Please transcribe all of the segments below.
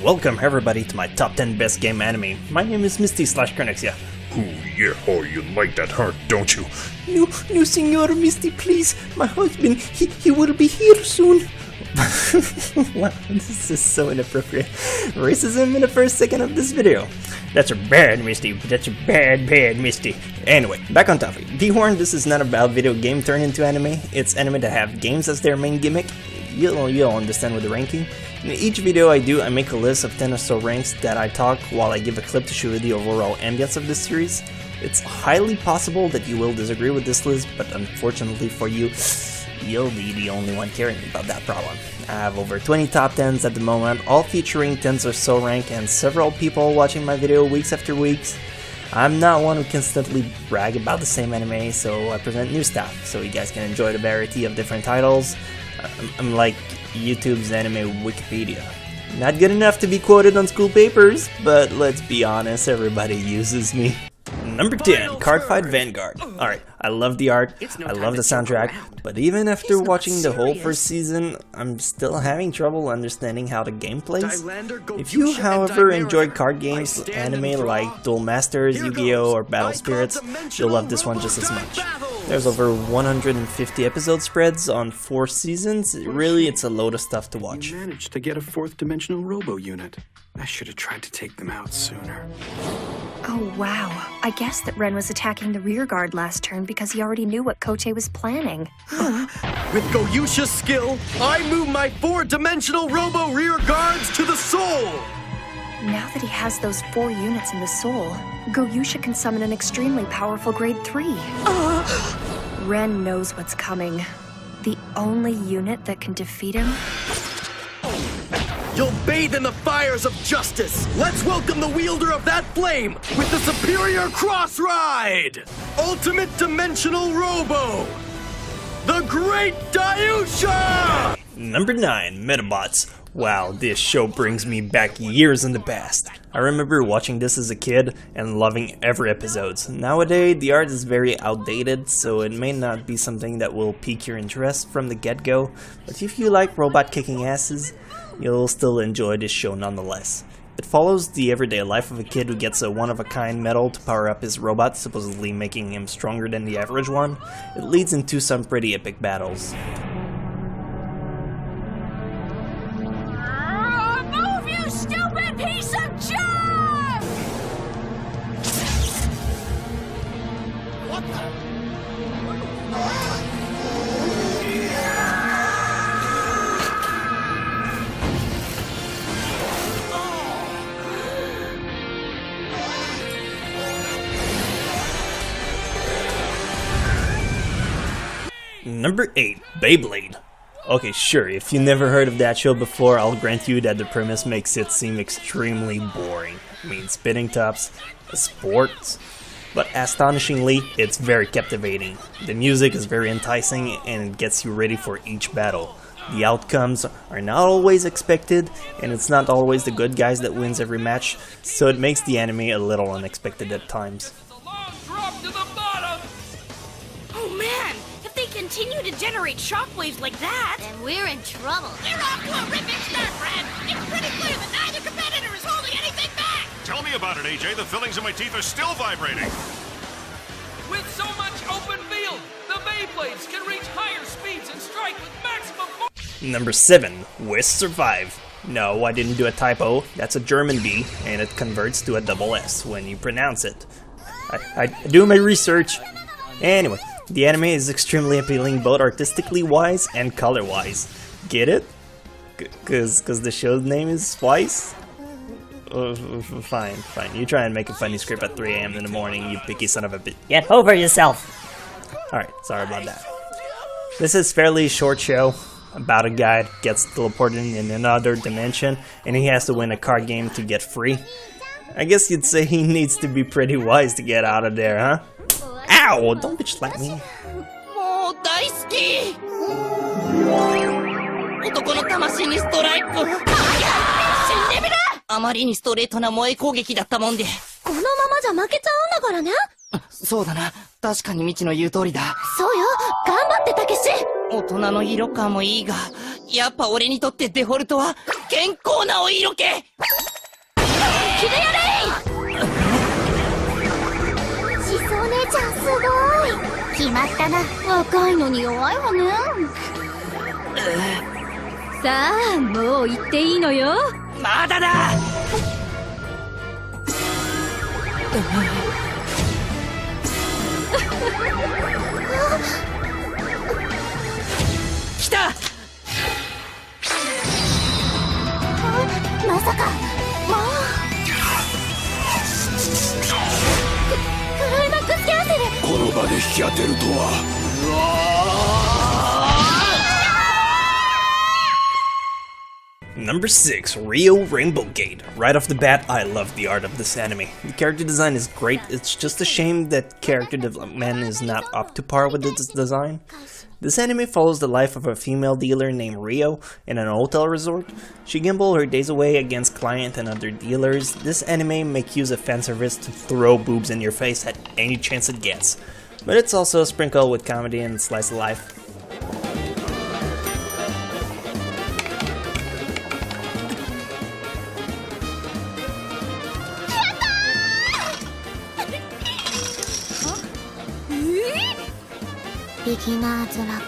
Welcome everybody to my top 10 best game anime. My name is Misty/Kernexia. Ooh, yeah, oh, you like that hurt, don't you? No, Senor Misty, please. My husband, he will be here soon. Wow, this is so inappropriate. Racism in the first second of this video. That's a bad Misty. That's a bad Misty. Anyway, back on topic. Dehorn, this is not about video game turned into anime. It's anime that have games as their main gimmick. You'll understand with the ranking. In each video I do, I make a list of 10 or so ranks that I talk while I give a clip to show you the overall ambience of this series. It's highly possible that you will disagree with this list, but unfortunately for you, you'll be the only one caring about that problem. I have over 20 top 10s at the moment, all featuring 10s or so rank, and several people watching my video weeks after weeks. I'm not one who constantly brag about the same anime, so I present new stuff, so you guys can enjoy the variety of different titles. I'm like YouTube's anime Wikipedia. Not good enough to be quoted on school papers, but let's be honest, everybody uses me. Number 10, Cardfight Vanguard. Alright, I love the art, I love the soundtrack, but even after watching the whole first season, I'm still having trouble understanding how the game plays. If you, however, enjoy card games, anime like Duel Masters, Yu-Gi-Oh! Or Battle Spirits, you'll love this one just as much. There's over 150 episode spreads on 4 seasons. Really, it's a load of stuff to watch. You managed to get a 4th dimensional robo unit. I should have tried to take them out sooner. Oh wow, I guess that Ren was attacking the rear guard last turn because he already knew what Koche was planning. With Goyusha's skill, I move my 4-dimensional robo rear guards to the soul! Now that he has those 4 units in the soul, Goyusha can summon an extremely powerful grade 3. Ren knows what's coming. The only unit that can defeat him? You'll bathe in the fires of justice! Let's welcome the wielder of that flame with the superior cross ride! Ultimate Dimensional Robo! The Great Dayusha! Number 9, Metabots. Wow, this show brings me back years in the past. I remember watching this as a kid and loving every episode. Nowadays, the art is very outdated, so it may not be something that will pique your interest from the get-go, but if you like robot kicking asses, you'll still enjoy this show nonetheless. It follows the everyday life of a kid who gets a one-of-a-kind medal to power up his robot, supposedly making him stronger than the average one. It leads into some pretty epic battles. Move, you stupid piece of junk! What the? Number 8, Beyblade. Okay, sure, if you never heard of that show before, I'll grant you that the premise makes it seem extremely boring. I mean, spinning tops, sports. But astonishingly, it's very captivating. The music is very enticing and it gets you ready for each battle. The outcomes are not always expected, and it's not always the good guys that wins every match, so it makes the anime a little unexpected at times. Oh man! If they continue to generate shockwaves like that, then we're in trouble. You're off to a ripping start, Fred! It's pretty clear that neither competitor is holding anything back! Tell me about it, AJ. The fillings in my teeth are still vibrating. With so much open field, the Beyblades can reach higher speeds and strike with maximum force. Number 7, West Survive. No, I didn't do a typo. That's a German B, and it converts to a double S when you pronounce it. I do my research. Anyway, the anime is extremely appealing both artistically wise and color wise. Get it? Cause the show's name is Splice? Fine. You try and make a funny script at 3 AM in the morning, you picky son of a bitch. Get over yourself! Alright, sorry about that. This is a fairly short show about a guy that gets teleported in another dimension and he has to win a card game to get free. I guess you'd say he needs to be pretty wise to get out of there, huh? Ow! Don't bitch slap me. もう大好き男の魂にストライク死んでみろあまりにストレートな萌え攻撃だったもんでこのままじゃ負けちゃうんだからねそうだな確かに未知の言う通りだそうよ頑張ってたけし大人の色感もいいがやっぱ俺にとってデフォルトは健康なお色気。キレやれい。しそお姉ちゃんすごい。決まったな。若いのに弱いわね。さあ、もう行っていいのよ。まだだ。来た。まさか、もうクライマックスキャンセル。この場で引き当てるとは。Number 6, Rio Rainbow Gate. Right off the bat, I love the art of this anime. The character design is great, it's just a shame that character development is not up to par with its design. This anime follows the life of a female dealer named Rio in an hotel resort. She gambles her days away against clients and other dealers. This anime makes use of fanservice to throw boobs in your face at any chance it gets. But it's also sprinkled with comedy and slice of life. Beginner's luck.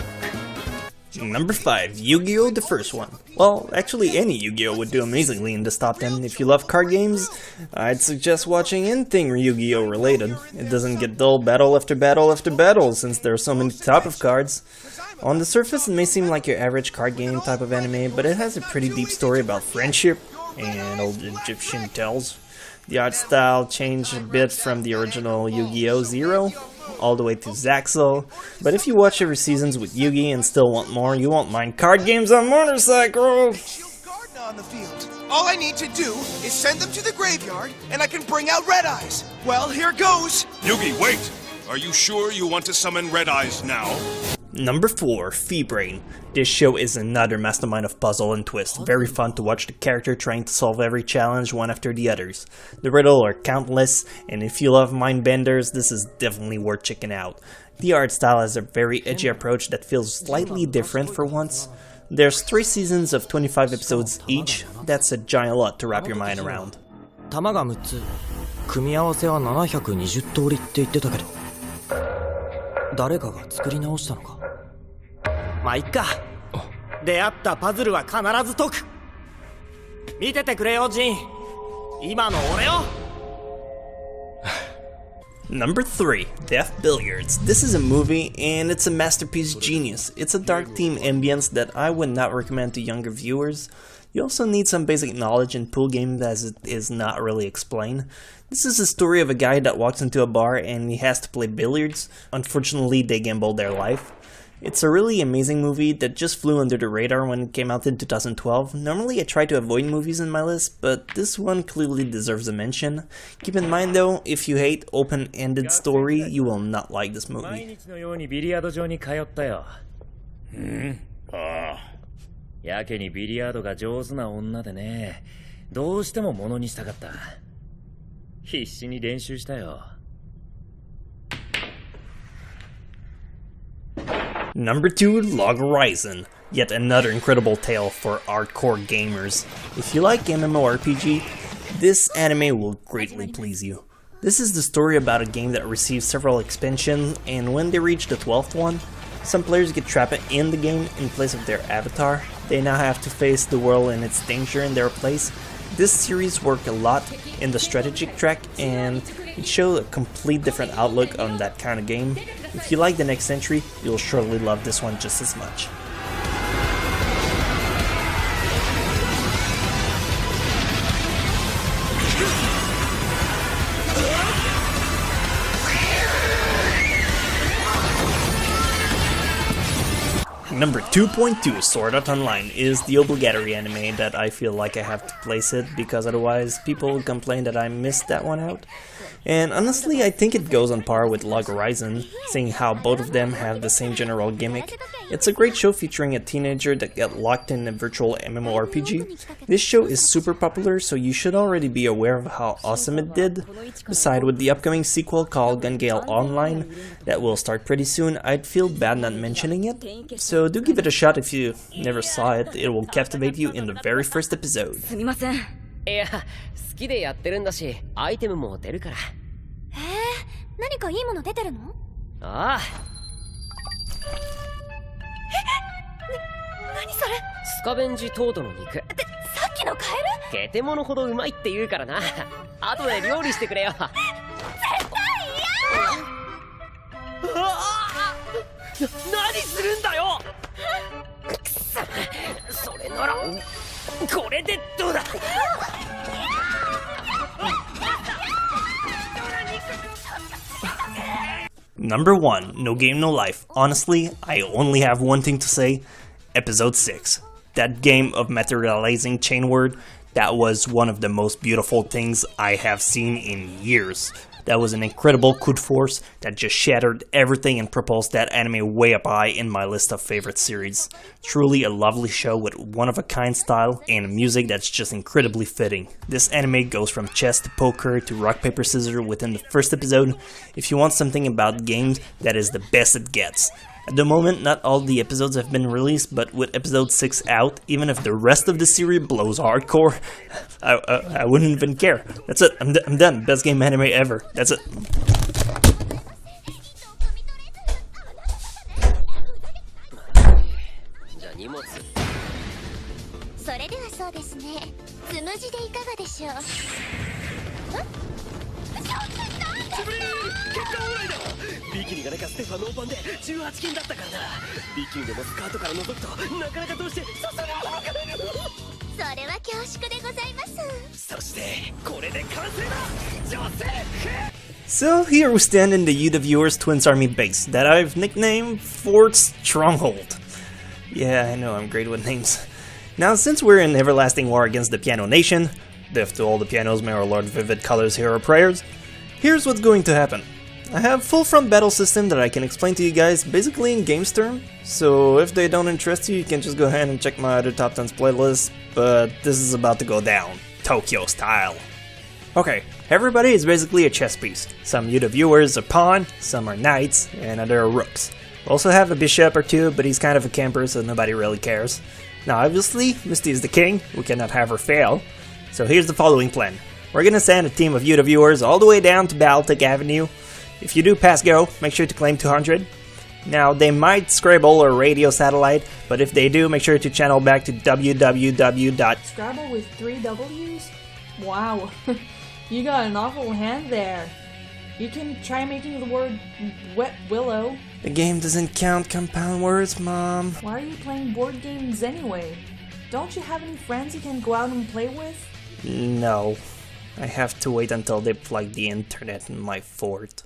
Number 5, Yu-Gi-Oh! The first one. Well, actually any Yu-Gi-Oh! Would do amazingly in this top 10. If you love card games, I'd suggest watching anything Yu-Gi-Oh! Related. It doesn't get dull battle after battle after battle since there are so many type of cards. On the surface it may seem like your average card game type of anime, but it has a pretty deep story about friendship and old Egyptian tales. The art style changed a bit from the original Yu-Gi-Oh! Zero all the way to Zaxel, but if you watch every seasons with Yugi and still want more, you won't mind card games on motorcycles! On the field. All I need to do is send them to the graveyard, and I can bring out Red Eyes. Well, here goes. Yugi, wait! Are you sure you want to summon Red Eyes now? Number 4, Fee-Brain. This show is another mastermind of puzzle and twist. Very fun to watch the character trying to solve every challenge one after the others. The riddles are countless, and if you love mindbenders, this is definitely worth checking out. The art style has a very edgy approach that feels slightly different for once. There's 3 seasons of 25 episodes each. That's a giant lot to wrap your mind around. 玉が6つ、組み合わせは720通りって言ってたけど、誰かが作り直したのか。まあいっか。出会ったパズルは必ず解く。見ててくれよジン。今の俺を。Number 3, Death Billiards. This is a movie and it's a masterpiece genius. It's a dark theme ambience that I would not recommend to younger viewers. You also need some basic knowledge in pool games as it is not really explained. This is a story of a guy that walks into a bar and he has to play billiards. Unfortunately, they gamble their life. It's a really amazing movie that just flew under the radar when it came out in 2012. Normally I try to avoid movies in my list, but this one clearly deserves a mention. Keep in mind though, if you hate open-ended story, you will not like this movie. やけにビリヤードが上手な女でね、どうしてもものにしたかった。必死に練習したよ。Number 2, Log Horizon. Yet another incredible tale for hardcore gamers. If you like MMORPG, this anime will greatly please you. This is the story about a game that receives several expansions, and when they reach the 12th one, some players get trapped in the game in place of their avatar. They now have to face the world and its danger in their place. This series worked a lot in the strategic track, and it showed a complete different outlook on that kind of game. If you like the next entry, you'll surely love this one just as much. Number 2.2, Sword Art Online, is the obligatory anime that I feel like I have to place it because otherwise people will complain that I missed that one out. and honestly I think it goes on par with Log Horizon, seeing how both of them have the same general gimmick. It's a great show featuring a teenager that got locked in a virtual MMORPG. This show is super popular, so you should already be aware of how awesome it did. Besides, with the upcoming sequel called Gun Gale Online that will start pretty soon, I'd feel bad not mentioning it. So do give it a shot if you never saw it. It will captivate you in the very first episode. いや、好きでやってるんだし、アイテムも出るから。何かいいもの出てるの？ああ。何それ？スカベンジトートの肉。さっきのカエル？ゲテモノほどうまいって言うからな。後で料理してくれよ。絶対嫌！何するんだよ！くそ、それならこれでどうだ。Number 1, No Game No Life. Honestly, I only have one thing to say. Episode 6. That game of materializing chain word, that was one of the most beautiful things I have seen in years. That was an incredible coup de force that just shattered everything and propulsed that anime way up high in my list of favorite series. Truly a lovely show with one-of-a-kind style and music that's just incredibly fitting. This anime goes from chess to poker to rock, paper, scissors within the first episode. If you want something about games, that is the best it gets. At the moment, not all the episodes have been released, but with episode 6 out, even if the rest of the series blows hardcore, I wouldn't even care. That's it, I'm done. Best game anime ever. That's it. じゃあ荷物。それではそうですね。つむじでいかがでしょう？ビキニがなかステファノーパンで18金だったからな。ビキニでもスカートから覗くとなかなかどうして刺さるものが出る。それは恐縮でございます。そしてこれで完成だ。女性。 So here we stand in the Yuta Viewers Twins Army base that I've nicknamed Fort Stronghold. Yeah, I know I'm great with names. Now, since we're in everlasting war against the Piano Nation, death to all the pianos, may our Lord Vivid Colors hear our prayers, here's what's going to happen. I have full front battle system that I can explain to you guys basically in games term, so if they don't interest you, you can just go ahead and check my other top 10s playlist, but this is about to go down, Tokyo style. Okay, everybody is basically a chess piece. Some Yuta viewers are pawn, some are knights, and other are rooks. We also have a bishop or two, but he's kind of a camper, so nobody really cares. Now obviously, Misty is the king, we cannot have her fail, so here's the following plan. We're gonna send a team of Yuta viewers all the way down to Baltic Avenue. If you do pass go, make sure to claim 200. Now, they might Scrabble or radio satellite, but if they do, make sure to channel back to www. Scrabble with 3 W's? Wow, you got an awful hand there. You can try making the word wet willow. The game doesn't count compound words, Mom. Why are you playing board games anyway? Don't you have any friends you can go out and play with? No. I have to wait until they plug the internet in my fort.